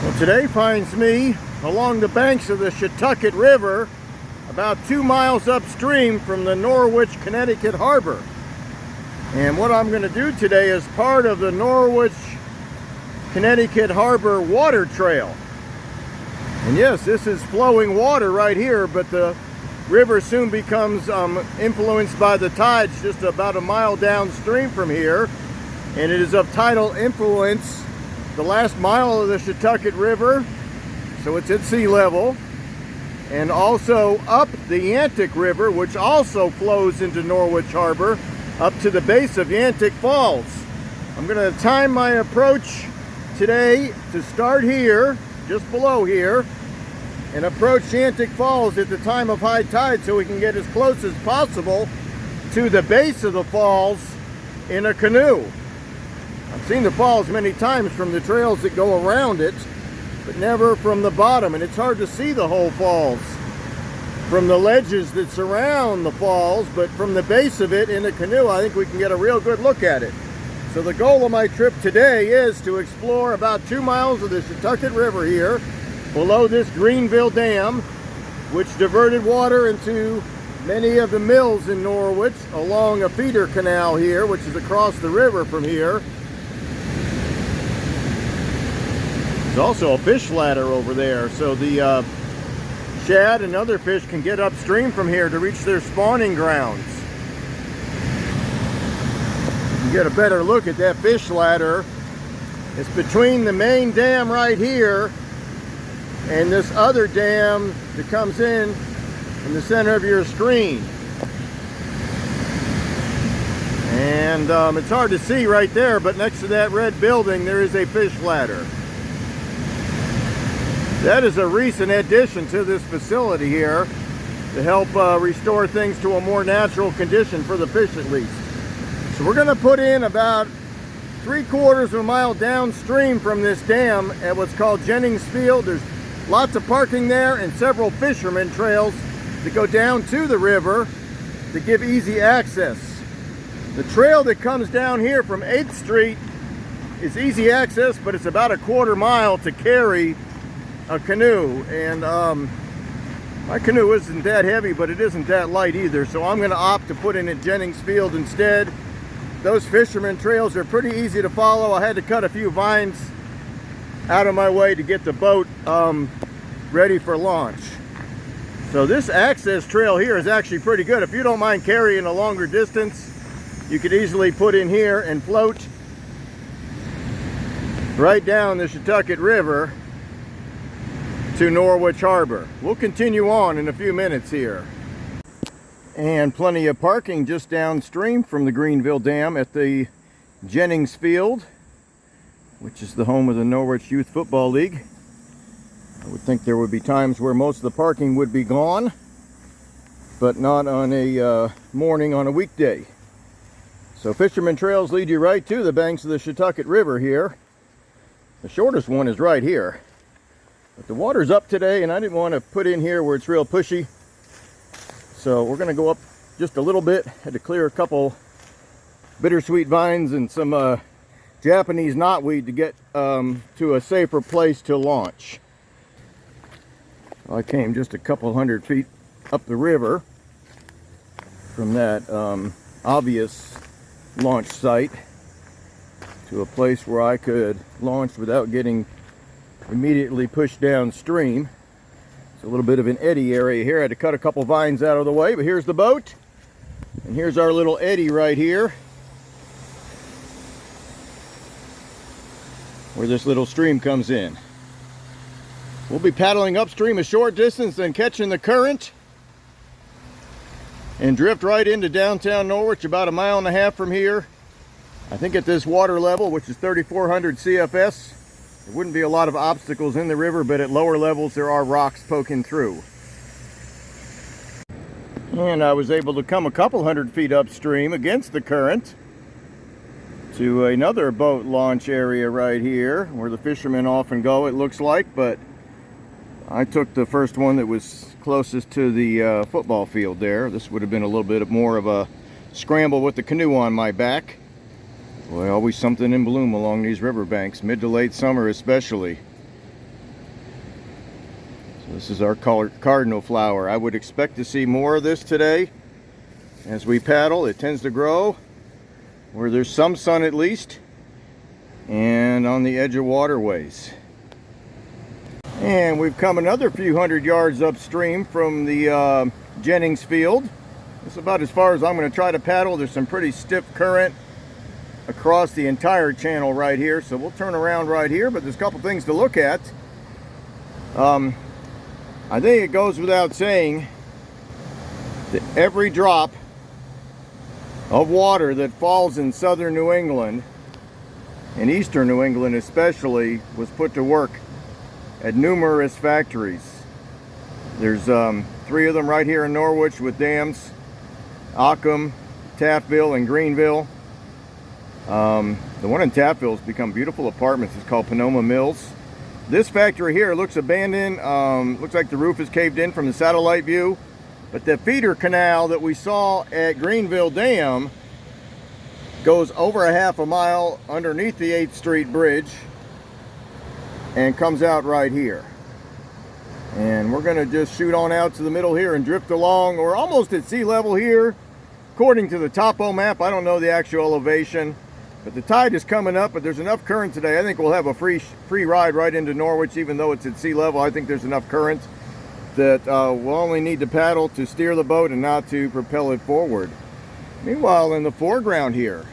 Well, today finds me along the banks of the Yantic River, about 2 miles upstream from the Norwich, Connecticut harbor. And what I'm going to do today is part of the Norwich, Connecticut harbor water trail. And yes, this is flowing water right here, but the river soon becomes influenced by the tides just about a mile downstream from here. And it is of tidal influence the last mile of the Yantic River, so it's at sea level, and also up the Yantic River, which also flows into Norwich Harbor, up to the base of Yantic Falls. I'm going to time my approach today to start here, just below here, and approach Yantic Falls at the time of high tide so we can get as close as possible to the base of the falls in a canoe. I've seen the falls many times from the trails that go around it, but never from the bottom, and it's hard to see the whole falls from the ledges that surround the falls, but from the base of it in a canoe, I think we can get a real good look at it. So the goal of my trip today is to explore about 2 miles of the Yantic River here, below this Greenville Dam, which diverted water into many of the mills in Norwich along a feeder canal here, which is across the river from here. There's also a fish ladder over there, so the shad and other fish can get upstream from here to reach their spawning grounds. You can get a better look at that fish ladder. It's between the main dam right here and this other dam that comes in the center of your screen. And it's hard to see right there, but next to that red building there is a fish ladder. That is a recent addition to this facility here to help restore things to a more natural condition for the fish at least. So we're going to put in about 3/4 of a mile downstream from this dam at what's called Jennings Field. There's lots of parking there and several fishermen trails that go down to the river to give easy access. The trail that comes down here from 8th Street is easy access, but it's about a 1/4 mile to carry a canoe, and my canoe isn't that heavy, but it isn't that light either, so I'm going to opt to put in at Jennings Field instead. Those fisherman trails are pretty easy to follow. I had to cut a few vines out of my way to get the boat ready for launch. So this access trail here is actually pretty good. If you don't mind carrying a longer distance, you could easily put in here and float right down the Yantic River to Norwich Harbor. We'll continue on in a few minutes here. And plenty of parking just downstream from the Greenville Dam at the Jennings Field, which is the home of the Norwich Youth Football League. I would think there would be times where most of the parking would be gone, but not on a morning on a weekday. So fisherman trails lead you right to the banks of the Yantic River here. The shortest one is right here. But the water's up today, and I didn't want to put in here where it's real pushy. So we're going to go up just a little bit. Had to clear a couple bittersweet vines and some Japanese knotweed to get to a safer place to launch. I came just a couple hundred feet up the river from that obvious launch site to a place where I could launch without getting immediately pushed downstream. It's a little bit of an eddy area here. I had to cut a couple vines out of the way, but here's the boat, and here's our little eddy right here where this little stream comes in. We'll be paddling upstream a short distance, then catching the current and drift right into downtown Norwich about 1.5 miles from here. I think at this water level, which is 3,400 CFS, there wouldn't be a lot of obstacles in the river, but at lower levels there are rocks poking through. And I was able to come a couple hundred feet upstream against the current to another boat launch area right here where the fishermen often go, it looks like, but I took the first one that was closest to the football field there. This would have been a little bit more of a scramble with the canoe on my back. Boy, always something in bloom along these riverbanks, mid to late summer especially. This is our cardinal flower. I would expect to see more of this today as we paddle. It tends to grow where there's some sun at least, and on the edge of waterways. And we've come another few hundred yards upstream from the Jennings field. This is about as far as I'm going to try to paddle. There's some pretty stiff current across the entire channel right here, so we'll turn around right here, but there's a couple things to look at. I think it goes without saying that every drop of water that falls in southern New England, and eastern New England especially, was put to work at numerous factories. There's 3 of them right here in Norwich with dams: Ockham, Taffville, and Greenville. The one in Taffville has become beautiful apartments. It's called Panoma Mills. This factory here looks abandoned. Looks like the roof is caved in from the satellite view. But the feeder canal that we saw at Greenville Dam goes over a half a mile underneath the 8th Street Bridge and comes out right here. And we're gonna just shoot on out to the middle here and drift along. We're almost at sea level here, according to the topo map. I don't know the actual elevation, but the tide is coming up, but there's enough current today. I think we'll have a free ride right into Norwich, even though it's at sea level. I think there's enough current that we'll only need to paddle to steer the boat and not to propel it forward. Meanwhile, in the foreground here,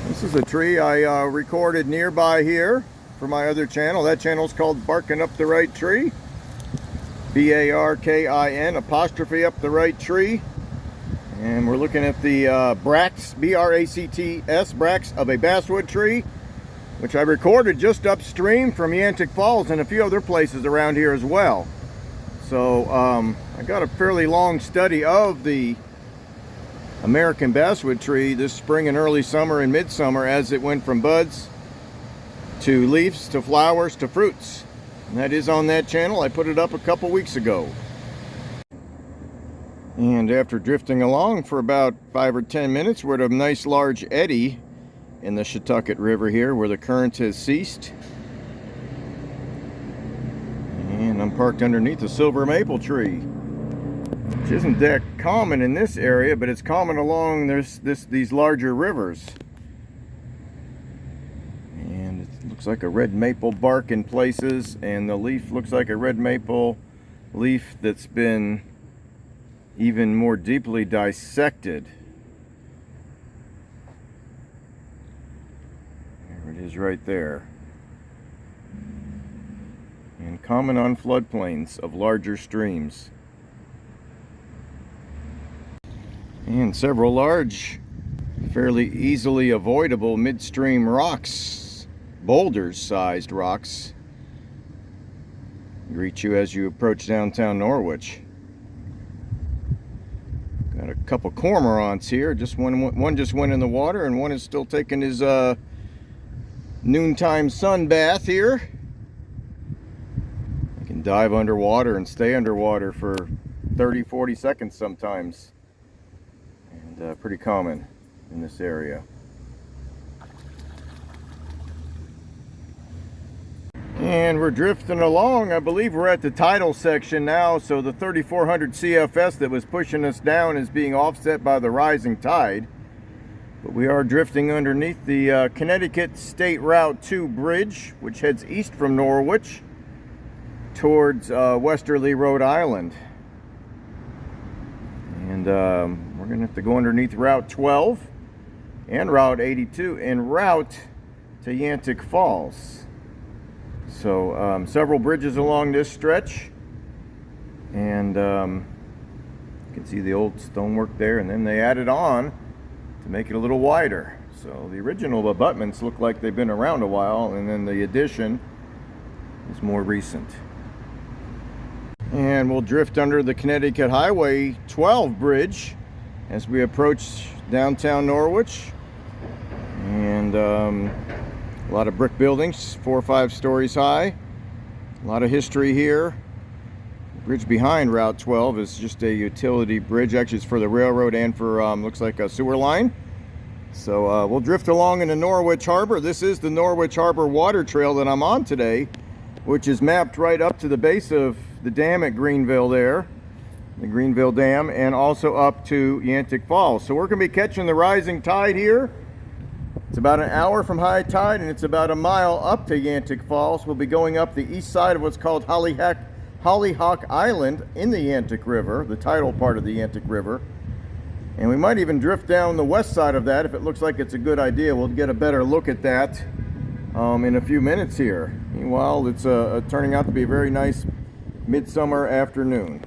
this is a tree I recorded nearby here for my other channel. That channel is called Barking Up the Right Tree. B-A-R-K-I-N apostrophe up the right tree. And we're looking at the bracts, B-R-A-C-T-S, bracts of a basswood tree, which I recorded just upstream from Yantic Falls and a few other places around here as well. So I got a fairly long study of the American basswood tree this spring and early summer and midsummer, as it went from buds to leaves to flowers to fruits. And that is on that channel. I put it up a couple weeks ago. And after drifting along for about 5 or 10 minutes, we're at a nice large eddy in the Shetucket River here, where the current has ceased. And I'm parked underneath a silver maple tree, which isn't that common in this area, but it's common along these larger rivers. And it looks like a red maple bark in places, and the leaf looks like a red maple leaf that's been even more deeply dissected. There it is right there. And common on floodplains of larger streams. And several large, fairly easily avoidable midstream rocks, boulders-sized rocks, greet you as you approach downtown Norwich. Got a couple cormorants here. One just went in the water, and one is still taking his noontime sun bath here. You can dive underwater and stay underwater for 30-40 seconds sometimes, and pretty common in this area. And we're drifting along. I believe we're at the tidal section now, so the 3400 CFS that was pushing us down is being offset by the rising tide. But we are drifting underneath the Connecticut State Route 2 bridge, which heads east from Norwich towards Westerly, Rhode Island. And we're going to have to go underneath Route 12 and Route 82 en route to Yantic Falls. So several bridges along this stretch, and you can see the old stonework there, and then they added on to make it a little wider. So the original abutments look like they've been around a while, and then the addition is more recent. And we'll drift under the Connecticut Highway 12 bridge as we approach downtown Norwich. And a lot of brick buildings, 4 or 5 stories high. A lot of history here. The bridge behind Route 12 is just a utility bridge. Actually, it's for the railroad and for, looks like a sewer line. So we'll drift along into Norwich Harbor. This is the Norwich Harbor Water Trail that I'm on today. which is mapped right up to the base of the dam at Greenville there, the Greenville Dam, and also up to Yantic Falls. So we're going to be catching the rising tide here. It's about an hour from high tide, and it's about a mile up to Yantic Falls. We'll be going up the east side of what's called Hollyhock Island in the Yantic River, the tidal part of the Yantic River. And we might even drift down the west side of that if it looks like it's a good idea. We'll get a better look at that in a few minutes here. Meanwhile, it's turning out to be a very nice midsummer afternoon.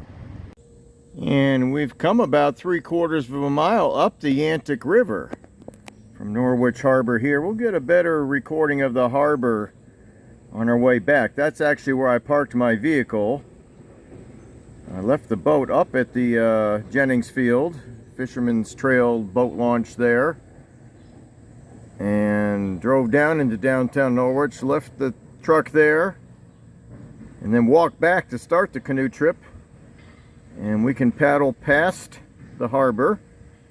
And we've come about 3/4 of a mile up the Yantic River from Norwich Harbor here. We'll get a better recording of the harbor on our way back. That's actually where I parked my vehicle. I left the boat up at the Jennings Field, Fisherman's Trail boat launch there, and drove down into downtown Norwich, left the truck there, and then walked back to start the canoe trip. And we can paddle past the harbor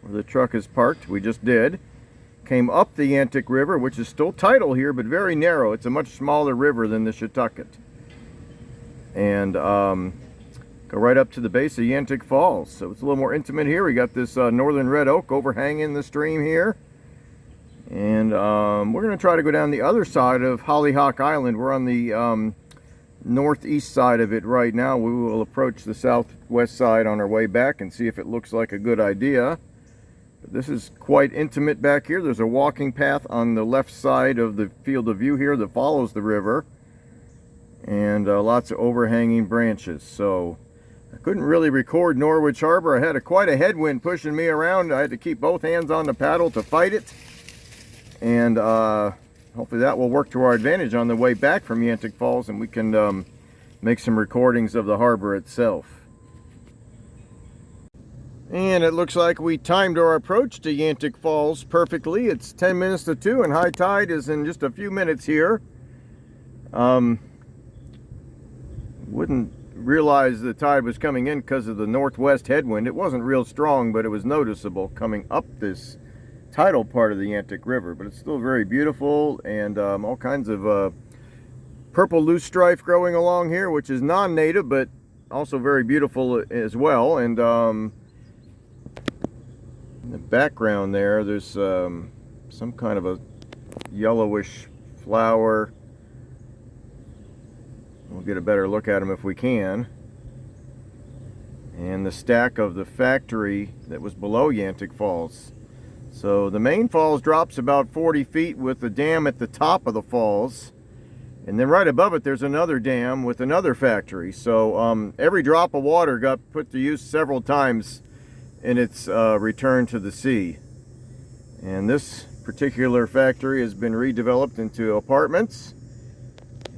where the truck is parked. We just did. Came up the Yantic River, which is still tidal here, but very narrow. It's a much smaller river than the Shetucket. And go right up to the base of Yantic Falls. So it's a little more intimate here. We got this northern red oak overhanging the stream here. And we're going to try to go down the other side of Hollyhock Island. We're on the northeast side of it right now. We will approach the southwest side on our way back and see if it looks like a good idea. But this is quite intimate back here. There's a walking path on the left side of the field of view here that follows the river, and lots of overhanging branches. So I couldn't really record Norwich Harbor. I had quite a headwind pushing me around. I had to keep both hands on the paddle to fight it, and hopefully that will work to our advantage on the way back from Yantic Falls, and we can make some recordings of the harbor itself. And it looks like we timed our approach to Yantic Falls perfectly. It's 10 minutes to 2, and high tide is in just a few minutes here. Wouldn't realize the tide was coming in because of the northwest headwind. It wasn't real strong, but it was noticeable coming up this tidal part of the Yantic River. But it's still very beautiful, and all kinds of purple loosestrife growing along here, which is non-native, but also very beautiful as well. And in the background there's some kind of a yellowish flower. We'll get a better look at them if we can. And the stack of the factory that was below Yantic Falls. So the main falls drops about 40 feet with the dam at the top of the falls. And then right above it there's another dam with another factory. So every drop of water got put to use several times in its return to the sea. And this particular factory has been redeveloped into apartments.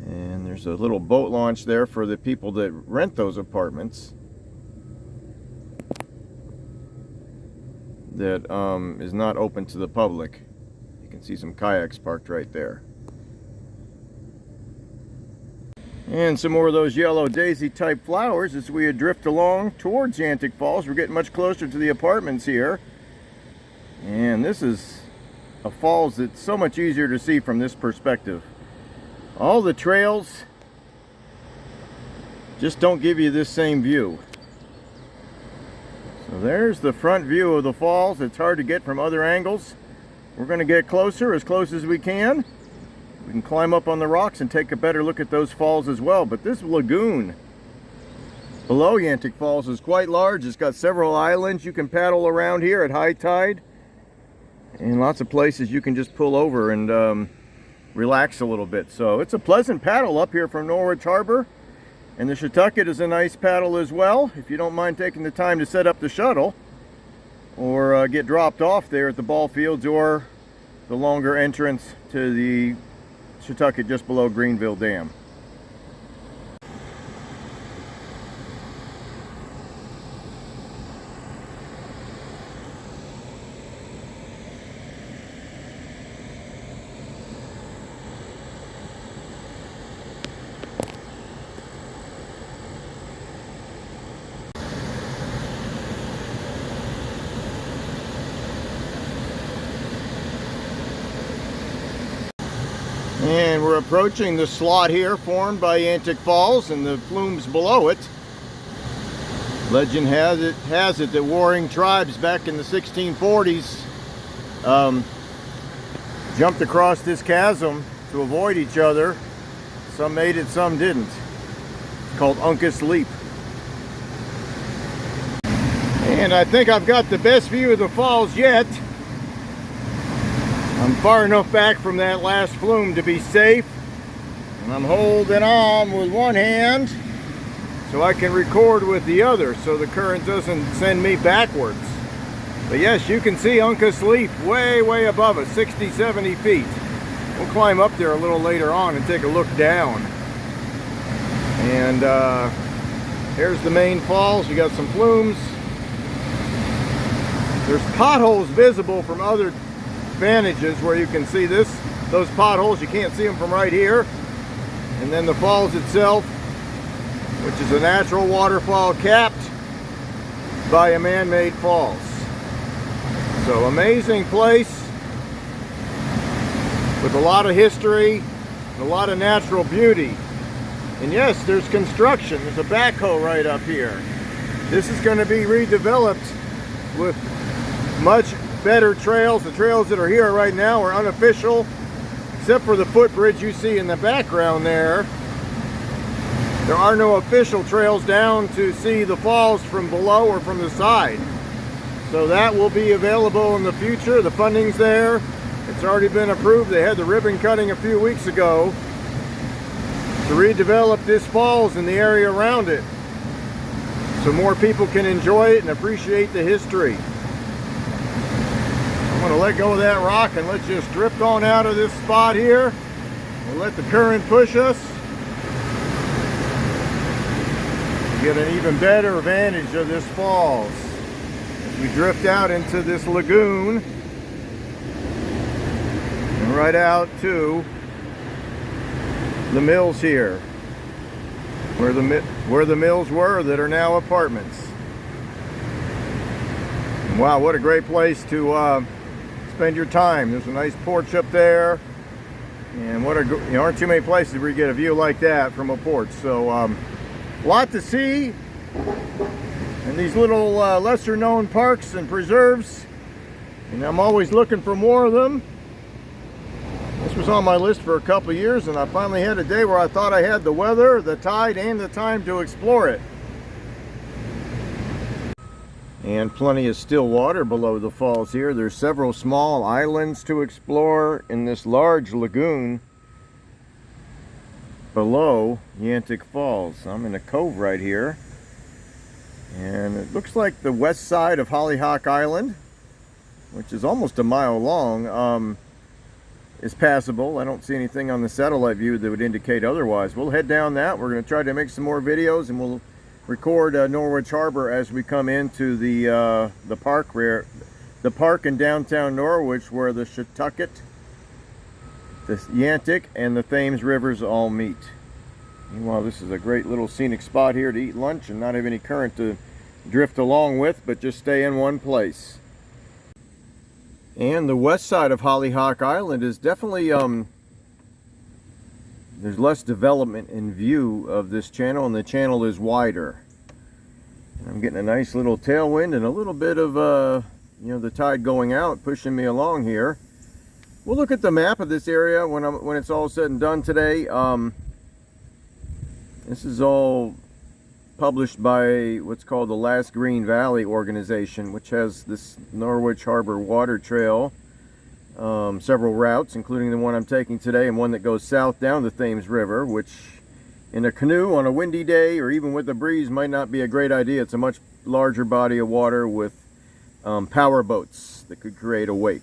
And there's a little boat launch there for the people that rent those apartments. That is not open to the public. You can see some kayaks parked right there. And some more of those yellow daisy type flowers as we drift along towards Yantic Falls. We're getting much closer to the apartments here. And this is a falls that's so much easier to see from this perspective. All the trails just don't give you this same view. So there's the front view of the falls. It's hard to get from other angles. We're going to get closer, as close as we can. We can climb up on the rocks and take a better look at those falls as well. But this lagoon below Yantic Falls is quite large. It's got several islands you can paddle around here at high tide. And lots of places you can just pull over and relax a little bit. So it's a pleasant paddle up here from Norwich Harbor. And the Shetucket is a nice paddle as well, if you don't mind taking the time to set up the shuttle or get dropped off there at the ball fields or the longer entrance to the Shetucket just below Greenville Dam. And we're approaching the slot here formed by Yantic Falls and the flumes below it. Legend has it that warring tribes back in the 1640s jumped across this chasm to avoid each other. Some made it, some didn't. It's called Uncas Leap. And I think I've got the best view of the falls yet. I'm far enough back from that last flume to be safe. And I'm holding on with one hand so I can record with the other so the current doesn't send me backwards. But yes, you can see Uncas Leap way, way above us, 60, 70 feet. We'll climb up there a little later on and take a look down. And here's the main falls. You got some flumes. There's potholes visible from other vantages where you can see those potholes. You can't see them from right here. And then the falls itself, which is a natural waterfall capped by a man-made falls. So amazing place with a lot of history and a lot of natural beauty. And yes, there's construction. There's a backhoe right up here. This is going to be redeveloped with much better trails. The trails that are here right now are unofficial, except for the footbridge you see in the background there. There are no official trails down to see the falls from below or from the side. So that will be available in the future. The funding's there. It's already been approved. They had the ribbon cutting a few weeks ago to redevelop this falls and the area around it so more people can enjoy it and appreciate the history. I'm going to let go of that rock and let's just drift on out of this spot here. We'll let the current push us. Get an even better vantage of this falls as we drift out into this lagoon and right out to the mills here, where the mills were that are now apartments. And wow, what a great place to spend your time. There's a nice porch up there, and there aren't too many places where you get a view like that from a porch. So a lot to see, and these little lesser known parks and preserves, and I'm always looking for more of them. This was on my list for a couple of years, and I finally had a day where I thought I had the weather, the tide, and the time to explore it. And plenty of still water below the falls here. There's several small islands to explore in this large lagoon below Yantic Falls. I'm in a cove right here, and it looks like the west side of Hollyhock Island, which is almost a mile long, is passable. I don't see anything on the satellite view that would indicate otherwise. We'll head down that. We're going to try to make some more videos, and we'll record Norwich Harbor as we come into the park, where the park in downtown Norwich, where the Shetucket, the Yantic, and the Thames rivers all meet. Meanwhile, this is a great little scenic spot here to eat lunch and not have any current to drift along with, but just stay in one place. And the west side of Hollyhock Island is definitely, there's less development in view of this channel, and the channel is wider. And I'm getting a nice little tailwind and a little bit of, the tide going out, pushing me along here. We'll look at the map of this area when it's all said and done today. This is all published by what's called the Last Green Valley organization, which has this Norwich Harbor Water Trail, several routes, including the one I'm taking today, and one that goes south down the Thames River, which in a canoe on a windy day or even with a breeze might not be a great idea. It's a much larger body of water with power boats that could create a wake.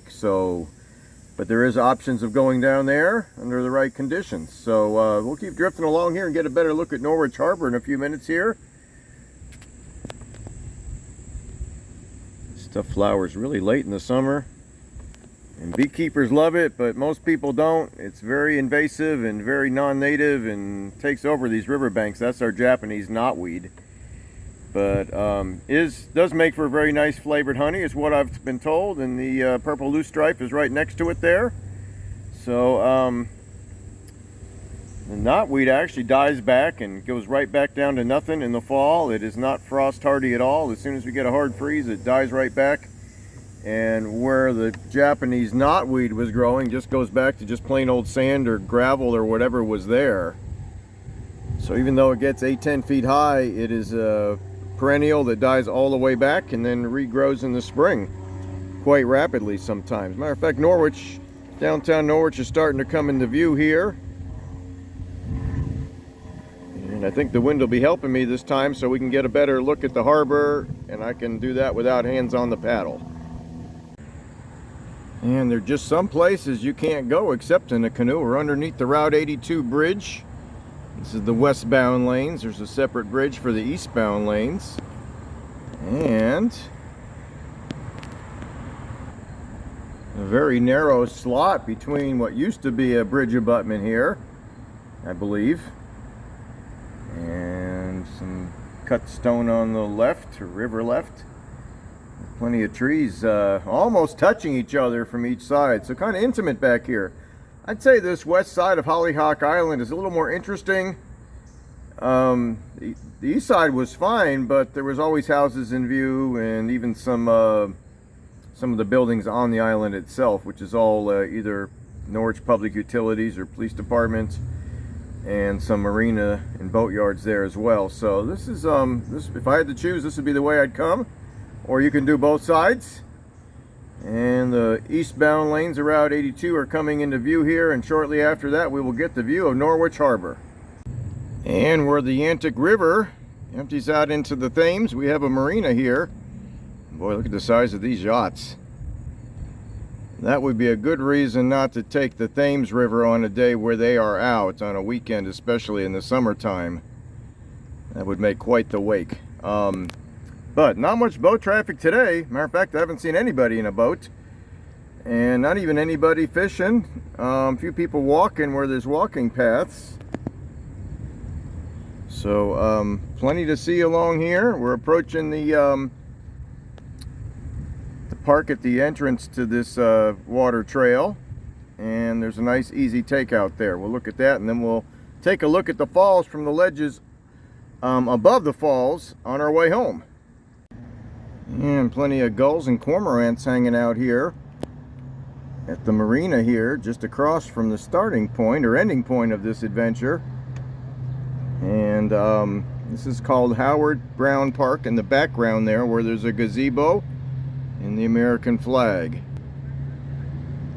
But there is options of going down there under the right conditions. So we'll keep drifting along here and get a better look at Norwich Harbor in a few minutes here. This stuff flowers really late in the summer, and beekeepers love it, but most people don't. It's very invasive and very non-native and takes over these riverbanks. That's our Japanese knotweed. But does make for a very nice flavored honey, is what I've been told, and the purple loosestrife is right next to it there. So The knotweed actually dies back and goes right back down to nothing in the fall. It is not frost hardy at all. As soon as we get a hard freeze, it dies right back. And where the Japanese knotweed was growing just goes back to just plain old sand or gravel or whatever was there. So even though it gets 8-10 feet high, it is a perennial that dies all the way back and then regrows in the spring quite rapidly sometimes. Matter of fact, Norwich, downtown Norwich is starting to come into view here. And I think the wind will be helping me this time so we can get a better look at the harbor, and I can do that without hands on the paddle. And there are just some places you can't go except in a canoe or underneath the Route 82 bridge. This is the westbound lanes. There's a separate bridge for the eastbound lanes. And a very narrow slot between what used to be a bridge abutment here, I believe. And some cut stone on the left, or river left. Plenty of trees almost touching each other from each side, so kind of intimate back here. I'd say this west side of Hollyhock Island is a little more interesting. The east side was fine, but there was always houses in view, and even some of the buildings on the island itself, which is all either Norwich Public Utilities or Police Department, and some marina and boatyards there as well. So this is if I had to choose, this would be the way I'd come, or you can do both sides. And the eastbound lanes of Route 82 are coming into view here, and shortly after that we will get the view of Norwich Harbor. And where the Yantic River empties out into the Thames, we have a marina here. Boy, look at the size of these yachts. That would be a good reason not to take the Thames River on a day where they are out, on a weekend, especially in the summertime. That would make quite the wake. But not much boat traffic today. Matter of fact, I haven't seen anybody in a boat. And not even anybody fishing. A few people walking where there's walking paths. So plenty to see along here. We're approaching the park at the entrance to this water trail, and there's a nice easy takeout there. We'll look at that, and then we'll take a look at the falls from the ledges above the falls on our way home. And plenty of gulls and cormorants hanging out here at the marina here, just across from the starting point or ending point of this adventure. And this is called Howard Brown Park in the background there, where there's a gazebo and the American flag.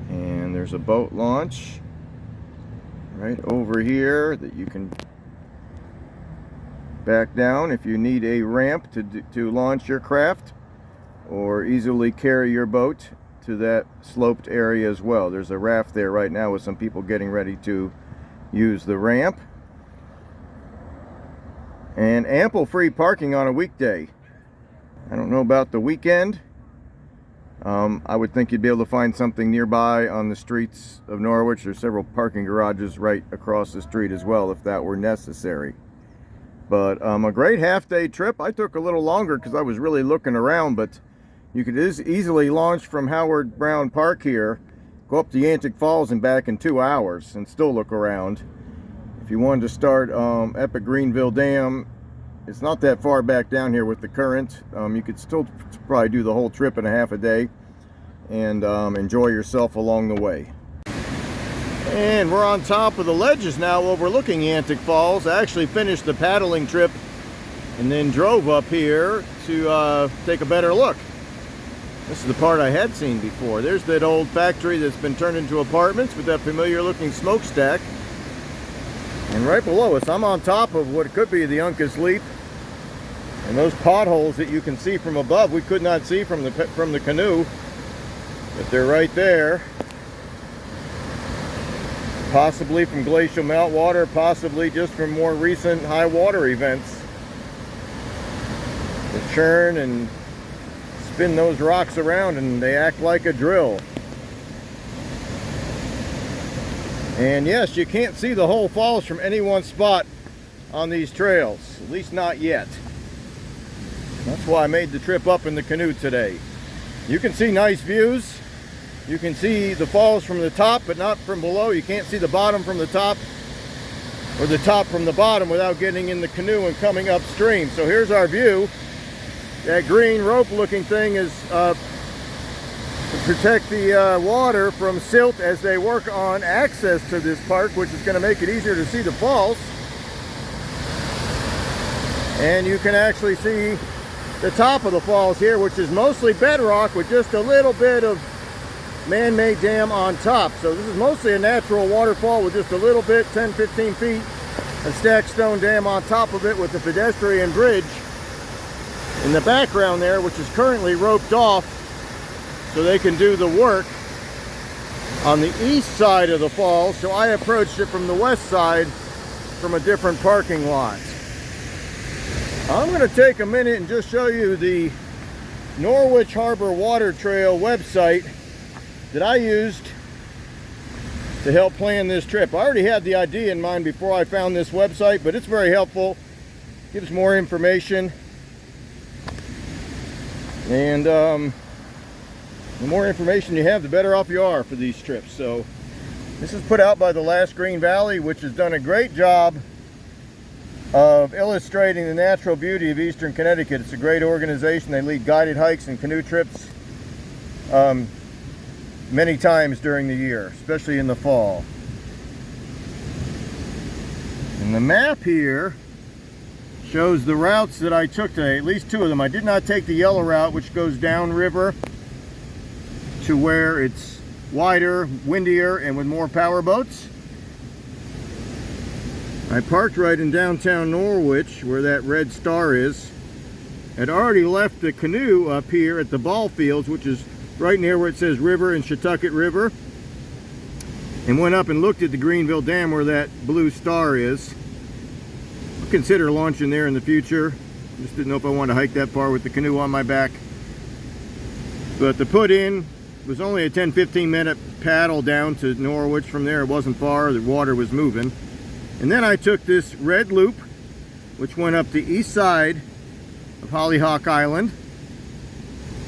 And there's a boat launch right over here that you can back down if you need a ramp to launch your craft, or easily carry your boat to that sloped area as well. There's a raft there right now with some people getting ready to use the ramp. And ample free parking on a weekday. I don't know about the weekend. I would think you'd be able to find something nearby on the streets of Norwich. There's several parking garages right across the street as well, if that were necessary. But a great half-day trip. I took a little longer because I was really looking around, but you could easily launch from Howard Brown Park here, go up to Yantic Falls and back in 2 hours and still look around. If you wanted to start up at Greenville Dam, it's not that far back down here with the current. You could still probably do the whole trip in a half a day and enjoy yourself along the way. And we're on top of the ledges now overlooking Yantic Falls. I actually finished the paddling trip and then drove up here to take a better look. This is the part I had seen before. There's that old factory that's been turned into apartments with that familiar looking smokestack. And right below us, I'm on top of what could be the Uncas Leap. And those potholes that you can see from above, we could not see from the canoe, but they're right there. Possibly from glacial meltwater, possibly just from more recent high water events. They churn and spin those rocks around and they act like a drill. And yes, you can't see the whole falls from any one spot on these trails, at least not yet. That's why I made the trip up in the canoe today. You can see nice views. You can see the falls from the top, but not from below. You can't see the bottom from the top. or the top from the bottom without getting in the canoe and coming upstream. So here's our view. That green rope looking thing is to protect the water from silt as they work on access to this park, which is going to make it easier to see the falls. And you can actually see the top of the falls here, which is mostly bedrock with just a little bit of man-made dam on top. So this is mostly a natural waterfall with just a little bit, 10-15 feet, a stacked stone dam on top of it with a pedestrian bridge in the background there, which is currently roped off so they can do the work on the east side of the falls. So I approached it from the west side from a different parking lot. I'm going to take a minute and just show you the Norwich Harbor Water Trail website that I used to help plan this trip. I already had the idea in mind before I found this website, but it's very helpful. Gives more information. And the more information you have, the better off you are for these trips. So this is put out by the Last Green Valley, which has done a great job of illustrating the natural beauty of Eastern Connecticut. It's a great organization. They lead guided hikes and canoe trips many times during the year, especially in the fall. And the map here shows the routes that I took today, at least two of them. I did not take the yellow route, which goes downriver to where it's wider, windier, and with more power boats. I parked right in downtown Norwich, where that red star is. I'd already left the canoe up here at the ball fields, which is right near where it says river and Shetucket River, and went up and looked at the Greenville Dam where that blue star is. I'll consider launching there in the future. Just didn't know if I wanted to hike that far with the canoe on my back. But the put in was only a 10-15 minute paddle down to Norwich. From there it wasn't far, the water was moving. And then I took this red loop, which went up the east side of Hollyhock Island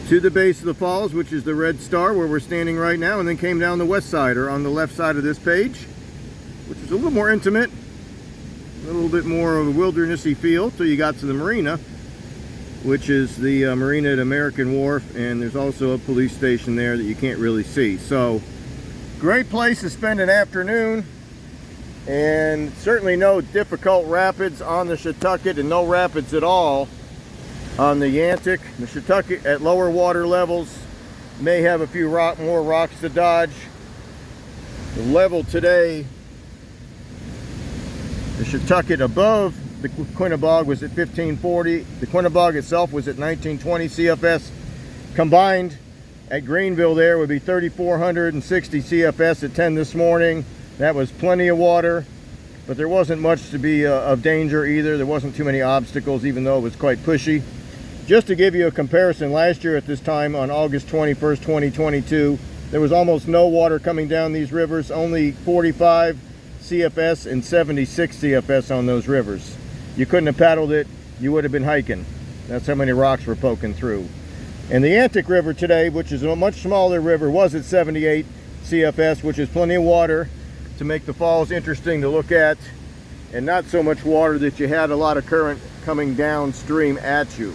to the base of the falls, which is the red star where we're standing right now, and then came down the west side, or on the left side of this page, which is a little more intimate, a little bit more of a wildernessy feel, till you got to the marina, which is the marina at American Wharf, and there's also a police station there that you can't really see. So, great place to spend an afternoon. And certainly no difficult rapids on the Shetucket, and no rapids at all on the Yantic. The Shetucket at lower water levels may have a few more rocks to dodge. The level today, the Shetucket above the Quinnebog was at 1540. The Quinnebog itself was at 1920 CFS. Combined at Greenville there would be 3,460 CFS at 10 this morning. That was plenty of water, but there wasn't much to be of danger either. There wasn't too many obstacles, even though it was quite pushy. Just to give you a comparison, last year at this time on August 21st, 2022, there was almost no water coming down these rivers, only 45 CFS and 76 CFS on those rivers. You couldn't have paddled it, you would have been hiking. That's how many rocks were poking through. And the Yantic River today, which is a much smaller river, was at 78 CFS, which is plenty of water to make the falls interesting to look at, and not so much water that you had a lot of current coming downstream at you.